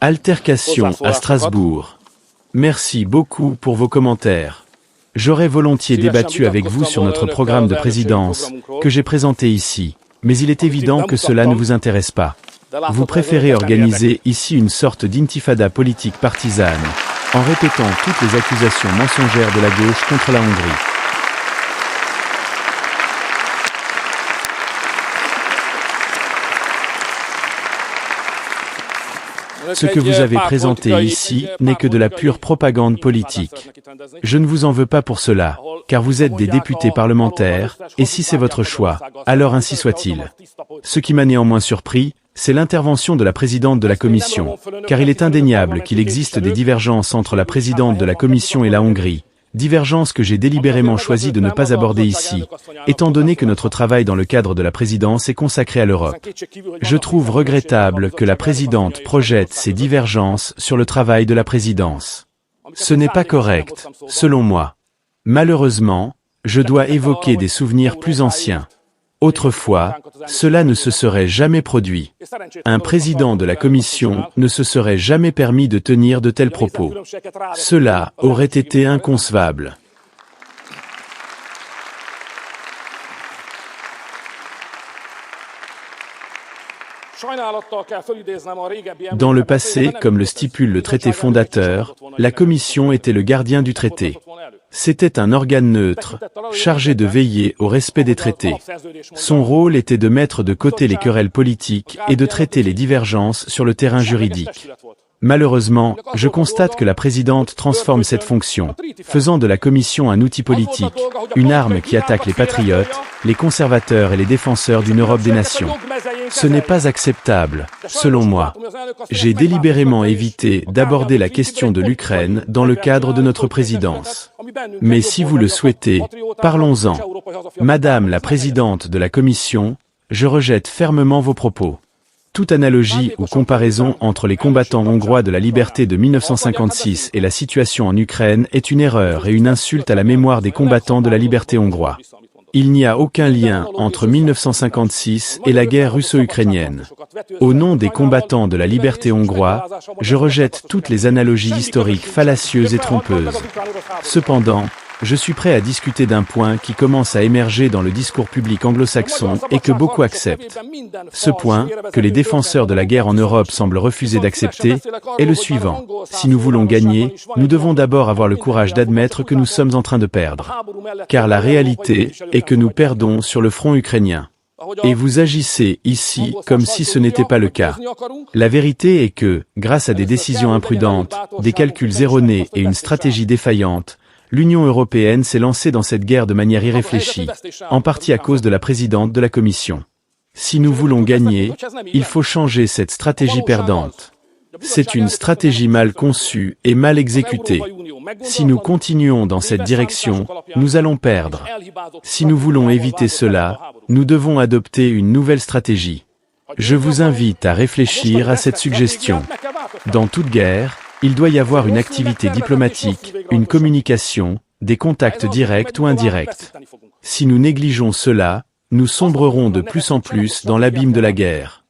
Altercation à Strasbourg. Merci beaucoup pour vos commentaires. J'aurais volontiers débattu avec vous sur notre programme de présidence, que j'ai présenté ici, mais il est évident que cela ne vous intéresse pas. Vous préférez organiser ici une sorte d'intifada politique partisane, en répétant toutes les accusations mensongères de la gauche contre la Hongrie. Ce que vous avez présenté ici n'est que de la pure propagande politique. Je ne vous en veux pas pour cela, car vous êtes des députés parlementaires, et si c'est votre choix, alors ainsi soit-il. Ce qui m'a néanmoins surpris, c'est l'intervention de la présidente de la Commission, car il est indéniable qu'il existe des divergences entre la présidente de la Commission et la Hongrie. Divergence que j'ai délibérément choisi de ne pas aborder ici, étant donné que notre travail dans le cadre de la présidence est consacré à l'Europe. Je trouve regrettable que la présidente projette ces divergences sur le travail de la présidence. Ce n'est pas correct, selon moi. Malheureusement, je dois évoquer des souvenirs plus anciens. Autrefois, cela ne se serait jamais produit. Un président de la Commission ne se serait jamais permis de tenir de tels propos. Cela aurait été inconcevable. Dans le passé, comme le stipule le traité fondateur, la Commission était le gardien du traité. C'était un organe neutre, chargé de veiller au respect des traités. Son rôle était de mettre de côté les querelles politiques et de traiter les divergences sur le terrain juridique. Malheureusement, je constate que la présidente transforme cette fonction, faisant de la Commission un outil politique, une arme qui attaque les patriotes, les conservateurs et les défenseurs d'une Europe des nations. Ce n'est pas acceptable, selon moi. J'ai délibérément évité d'aborder la question de l'Ukraine dans le cadre de notre présidence. Mais si vous le souhaitez, parlons-en. Madame la présidente de la Commission, je rejette fermement vos propos. Toute analogie ou comparaison entre les combattants hongrois de la liberté de 1956 et la situation en Ukraine est une erreur et une insulte à la mémoire des combattants de la liberté hongrois. Il n'y a aucun lien entre 1956 et la guerre russo-ukrainienne. Au nom des combattants de la liberté hongrois, je rejette toutes les analogies historiques fallacieuses et trompeuses. Cependant, je suis prêt à discuter d'un point qui commence à émerger dans le discours public anglo-saxon et que beaucoup acceptent. Ce point, que les défenseurs de la guerre en Europe semblent refuser d'accepter, est le suivant. Si nous voulons gagner, nous devons d'abord avoir le courage d'admettre que nous sommes en train de perdre. Car la réalité est que nous perdons sur le front ukrainien. Et vous agissez ici comme si ce n'était pas le cas. La vérité est que, grâce à des décisions imprudentes, des calculs erronés et une stratégie défaillante, l'Union européenne s'est lancée dans cette guerre de manière irréfléchie, en partie à cause de la présidente de la Commission. Si nous voulons gagner, il faut changer cette stratégie perdante. C'est une stratégie mal conçue et mal exécutée. Si nous continuons dans cette direction, nous allons perdre. Si nous voulons éviter cela, nous devons adopter une nouvelle stratégie. Je vous invite à réfléchir à cette suggestion. Dans toute guerre, il doit y avoir une activité diplomatique, une communication, des contacts directs ou indirects. Si nous négligeons cela, nous sombrerons de plus en plus dans l'abîme de la guerre.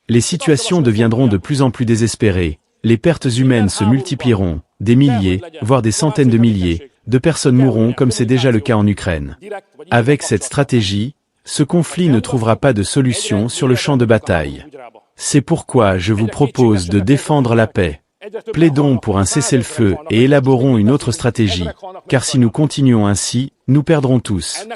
Les situations deviendront de plus en plus désespérées, les pertes humaines se multiplieront, des milliers, voire des centaines de milliers, de personnes mourront comme c'est déjà le cas en Ukraine. Avec cette stratégie, ce conflit ne trouvera pas de solution sur le champ de bataille. C'est pourquoi je vous propose de défendre la paix. Plaidons pour un cessez-le-feu et élaborons une autre stratégie, car si nous continuons ainsi, nous perdrons tous.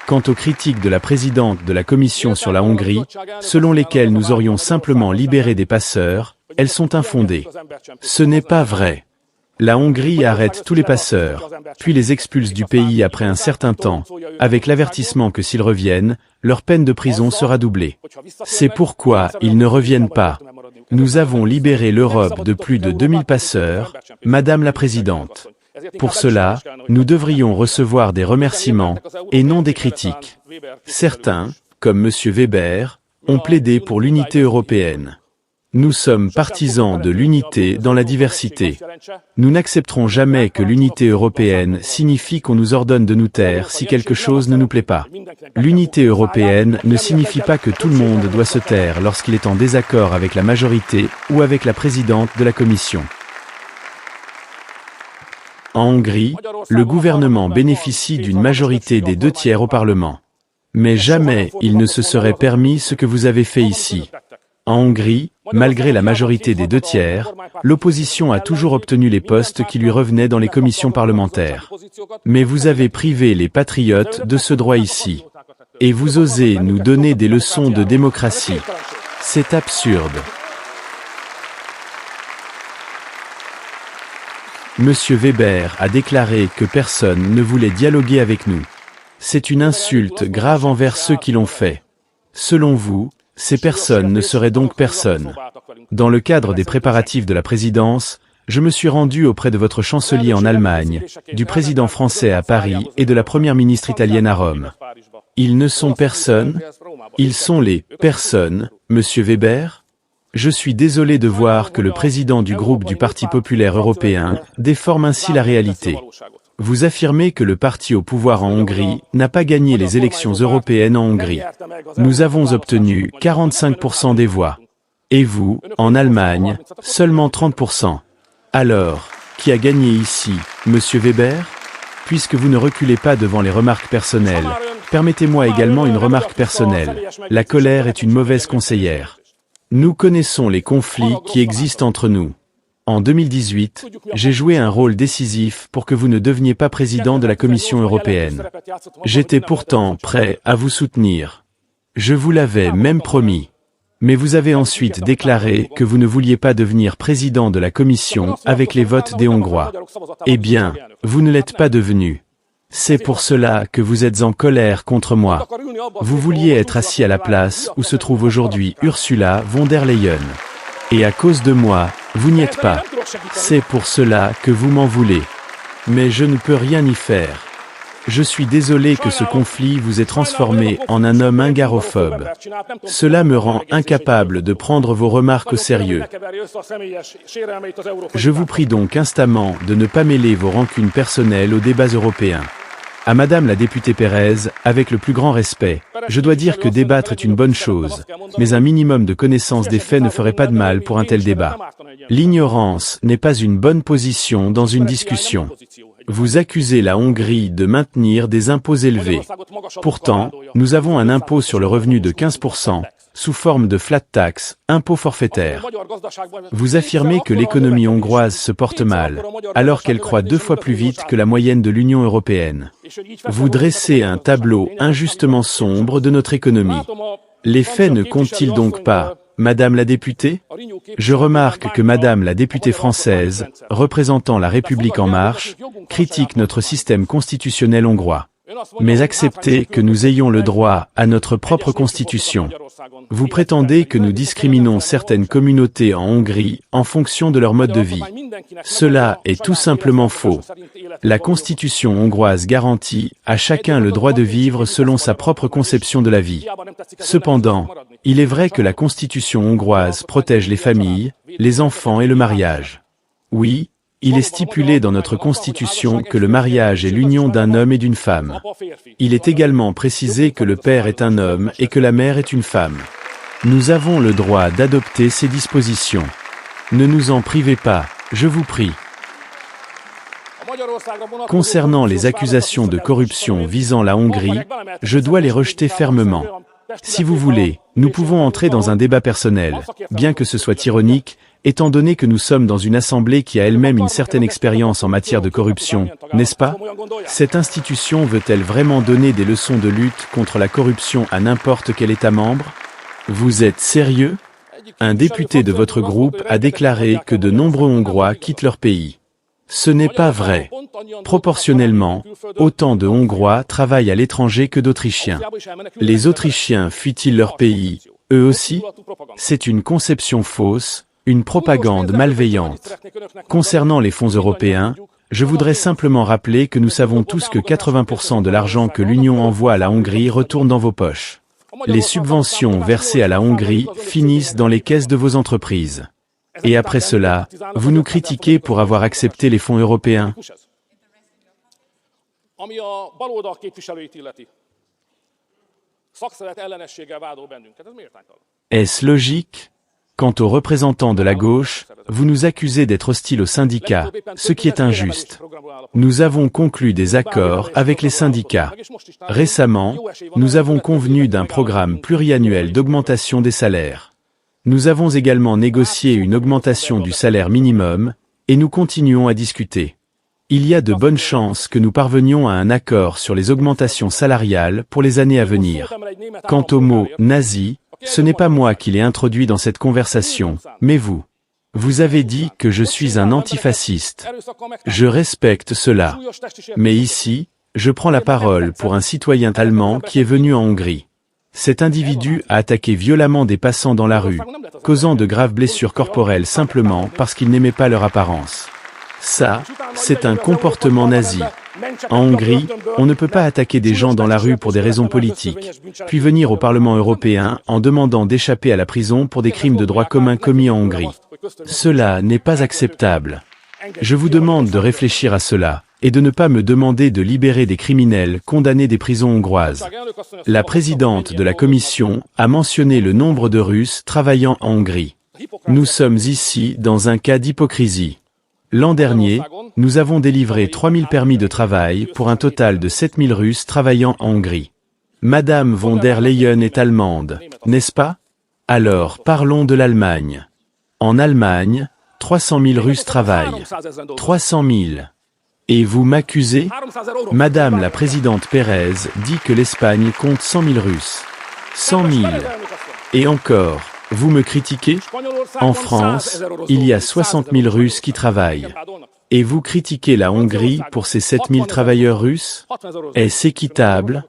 Quant aux critiques de la présidente de la Commission sur la Hongrie, selon lesquelles nous aurions simplement libéré des passeurs, elles sont infondées. Ce n'est pas vrai. La Hongrie arrête tous les passeurs, puis les expulse du pays après un certain temps, avec l'avertissement que s'ils reviennent, leur peine de prison sera doublée. C'est pourquoi ils ne reviennent pas. Nous avons libéré l'Europe de plus de 2000 passeurs, Madame la Présidente. Pour cela, nous devrions recevoir des remerciements, et non des critiques. Certains, comme M. Weber, ont plaidé pour l'unité européenne. Nous sommes partisans de l'unité dans la diversité. Nous n'accepterons jamais que l'unité européenne signifie qu'on nous ordonne de nous taire si quelque chose ne nous plaît pas. L'unité européenne ne signifie pas que tout le monde doit se taire lorsqu'il est en désaccord avec la majorité ou avec la présidente de la Commission. En Hongrie, le gouvernement bénéficie d'une majorité des 2/3 au Parlement. Mais jamais il ne se serait permis ce que vous avez fait ici. En Hongrie, malgré la majorité des 2/3, l'opposition a toujours obtenu les postes qui lui revenaient dans les commissions parlementaires. Mais vous avez privé les patriotes de ce droit ici. Et vous osez nous donner des leçons de démocratie. C'est absurde. Monsieur Weber a déclaré que personne ne voulait dialoguer avec nous. C'est une insulte grave envers ceux qui l'ont fait. Selon vous, ces personnes ne seraient donc personne. Dans le cadre des préparatifs de la présidence, je me suis rendu auprès de votre chancelier en Allemagne, du président français à Paris et de la première ministre italienne à Rome. Ils ne sont personne, ils sont les personnes, monsieur Weber. Je suis désolé de voir que le président du groupe du Parti populaire européen déforme ainsi la réalité. Vous affirmez que le parti au pouvoir en Hongrie n'a pas gagné les élections européennes en Hongrie. Nous avons obtenu 45% des voix. Et vous, en Allemagne, seulement 30%. Alors, qui a gagné ici, monsieur Weber? Puisque vous ne reculez pas devant les remarques personnelles, permettez-moi également une remarque personnelle. La colère est une mauvaise conseillère. Nous connaissons les conflits qui existent entre nous. En 2018, j'ai joué un rôle décisif pour que vous ne deveniez pas président de la Commission européenne. J'étais pourtant prêt à vous soutenir. Je vous l'avais même promis. Mais vous avez ensuite déclaré que vous ne vouliez pas devenir président de la Commission avec les votes des Hongrois. Eh bien, vous ne l'êtes pas devenu. C'est pour cela que vous êtes en colère contre moi. Vous vouliez être assis à la place où se trouve aujourd'hui Ursula von der Leyen. Et à cause de moi, vous n'y êtes pas. C'est pour cela que vous m'en voulez. Mais je ne peux rien y faire. Je suis désolé que ce conflit vous ait transformé en un homme hungarophobe. Cela me rend incapable de prendre vos remarques au sérieux. Je vous prie donc instamment de ne pas mêler vos rancunes personnelles aux débats européens. À Madame la députée Pérez, avec le plus grand respect, je dois dire que débattre est une bonne chose, mais un minimum de connaissance des faits ne ferait pas de mal pour un tel débat. L'ignorance n'est pas une bonne position dans une discussion. Vous accusez la Hongrie de maintenir des impôts élevés. Pourtant, nous avons un impôt sur le revenu de 15%, sous forme de flat tax, impôt forfaitaire. Vous affirmez que l'économie hongroise se porte mal, alors qu'elle croît 2 fois plus vite que la moyenne de l'Union européenne. Vous dressez un tableau injustement sombre de notre économie. Les faits ne comptent-ils donc pas, Madame la députée? Je remarque que Madame la députée française, représentant la République en marche, critique notre système constitutionnel hongrois. Mais acceptez que nous ayons le droit à notre propre constitution. Vous prétendez que nous discriminons certaines communautés en Hongrie en fonction de leur mode de vie. Cela est tout simplement faux. La constitution hongroise garantit à chacun le droit de vivre selon sa propre conception de la vie. Cependant, il est vrai que la constitution hongroise protège les familles, les enfants et le mariage. Oui, il est stipulé dans notre Constitution que le mariage est l'union d'un homme et d'une femme. Il est également précisé que le père est un homme et que la mère est une femme. Nous avons le droit d'adopter ces dispositions. Ne nous en privez pas, je vous prie. Concernant les accusations de corruption visant la Hongrie, je dois les rejeter fermement. Si vous voulez, nous pouvons entrer dans un débat personnel, bien que ce soit ironique, étant donné que nous sommes dans une assemblée qui a elle-même une certaine expérience en matière de corruption, n'est-ce pas? Cette institution veut-elle vraiment donner des leçons de lutte contre la corruption à n'importe quel État membre? Vous êtes sérieux? Un député de votre groupe a déclaré que de nombreux Hongrois quittent leur pays. Ce n'est pas vrai. Proportionnellement, autant de Hongrois travaillent à l'étranger que d'Autrichiens. Les Autrichiens fuient-ils leur pays, eux aussi? C'est une conception fausse, une propagande malveillante. Concernant les fonds européens, je voudrais simplement rappeler que nous savons tous que 80% de l'argent que l'Union envoie à la Hongrie retourne dans vos poches. Les subventions versées à la Hongrie finissent dans les caisses de vos entreprises. Et après cela, vous nous critiquez pour avoir accepté les fonds européens. Est-ce logique? Quant aux représentants de la gauche, vous nous accusez d'être hostiles aux syndicats, ce qui est injuste. Nous avons conclu des accords avec les syndicats. Récemment, nous avons convenu d'un programme pluriannuel d'augmentation des salaires. Nous avons également négocié une augmentation du salaire minimum, et nous continuons à discuter. Il y a de bonnes chances que nous parvenions à un accord sur les augmentations salariales pour les années à venir. Quant au mot « nazi », ce n'est pas moi qui l'ai introduit dans cette conversation, mais vous. Vous avez dit que je suis un antifasciste. Je respecte cela. Mais ici, je prends la parole pour un citoyen allemand qui est venu en Hongrie. Cet individu a attaqué violemment des passants dans la rue, causant de graves blessures corporelles simplement parce qu'il n'aimait pas leur apparence. Ça, c'est un comportement nazi. En Hongrie, on ne peut pas attaquer des gens dans la rue pour des raisons politiques, puis venir au Parlement européen en demandant d'échapper à la prison pour des crimes de droit commun commis en Hongrie. Cela n'est pas acceptable. Je vous demande de réfléchir à cela, et de ne pas me demander de libérer des criminels condamnés des prisons hongroises. La présidente de la Commission a mentionné le nombre de Russes travaillant en Hongrie. Nous sommes ici dans un cas d'hypocrisie. L'an dernier, nous avons délivré 3000 permis de travail pour un total de 7000 Russes travaillant en Hongrie. Madame von der Leyen est allemande, n'est-ce pas? Alors parlons de l'Allemagne. En Allemagne, 300 000 Russes travaillent. 300 000. Et vous m'accusez? Madame la présidente Pérez dit que l'Espagne compte 100 000 Russes. 100 000. Et encore. Vous me critiquez? En France, il y a 60 000 Russes qui travaillent. Et vous critiquez la Hongrie pour ces 7 000 travailleurs russes? Est-ce équitable?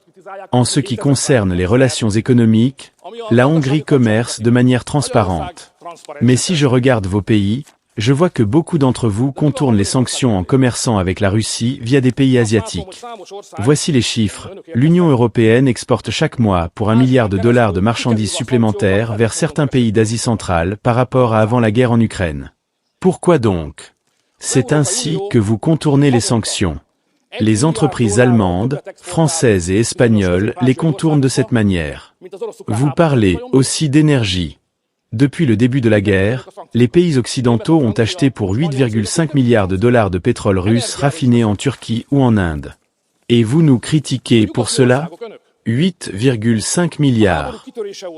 En ce qui concerne les relations économiques, la Hongrie commerce de manière transparente. Mais si je regarde vos pays, je vois que beaucoup d'entre vous contournent les sanctions en commerçant avec la Russie via des pays asiatiques. Voici les chiffres. L'Union européenne exporte chaque mois pour $1 milliard de marchandises supplémentaires vers certains pays d'Asie centrale par rapport à avant la guerre en Ukraine. Pourquoi donc? C'est ainsi que vous contournez les sanctions. Les entreprises allemandes, françaises et espagnoles les contournent de cette manière. Vous parlez aussi d'énergie. Depuis le début de la guerre, les pays occidentaux ont acheté pour $8,5 milliards de pétrole russe raffiné en Turquie ou en Inde. Et vous nous critiquez pour cela? 8,5 milliards.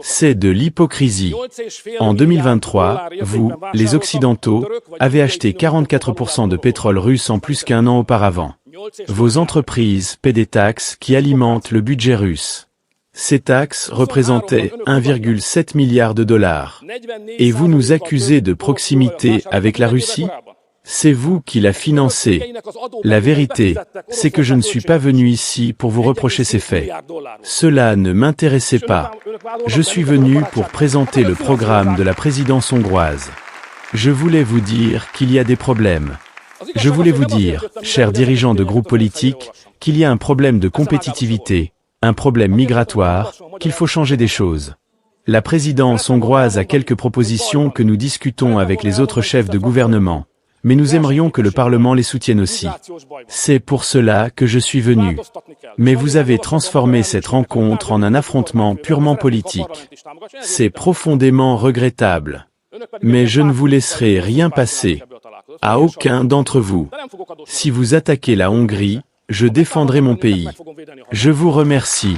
C'est de l'hypocrisie. En 2023, vous, les Occidentaux, avez acheté 44% de pétrole russe en plus qu'un an auparavant. Vos entreprises paient des taxes qui alimentent le budget russe. Ces taxes représentaient 1,7 milliard de dollars. Et vous nous accusez de proximité avec la Russie? C'est vous qui la financez. La vérité, c'est que je ne suis pas venu ici pour vous reprocher ces faits. Cela ne m'intéressait pas. Je suis venu pour présenter le programme de la présidence hongroise. Je voulais vous dire qu'il y a des problèmes. Je voulais vous dire, chers dirigeants de groupes politiques, qu'il y a un problème de compétitivité, un problème migratoire, qu'il faut changer des choses. La présidence hongroise a quelques propositions que nous discutons avec les autres chefs de gouvernement, mais nous aimerions que le Parlement les soutienne aussi. C'est pour cela que je suis venu. Mais vous avez transformé cette rencontre en un affrontement purement politique. C'est profondément regrettable. Mais je ne vous laisserai rien passer. À aucun d'entre vous. Si vous attaquez la Hongrie, je défendrai mon pays. Je vous remercie.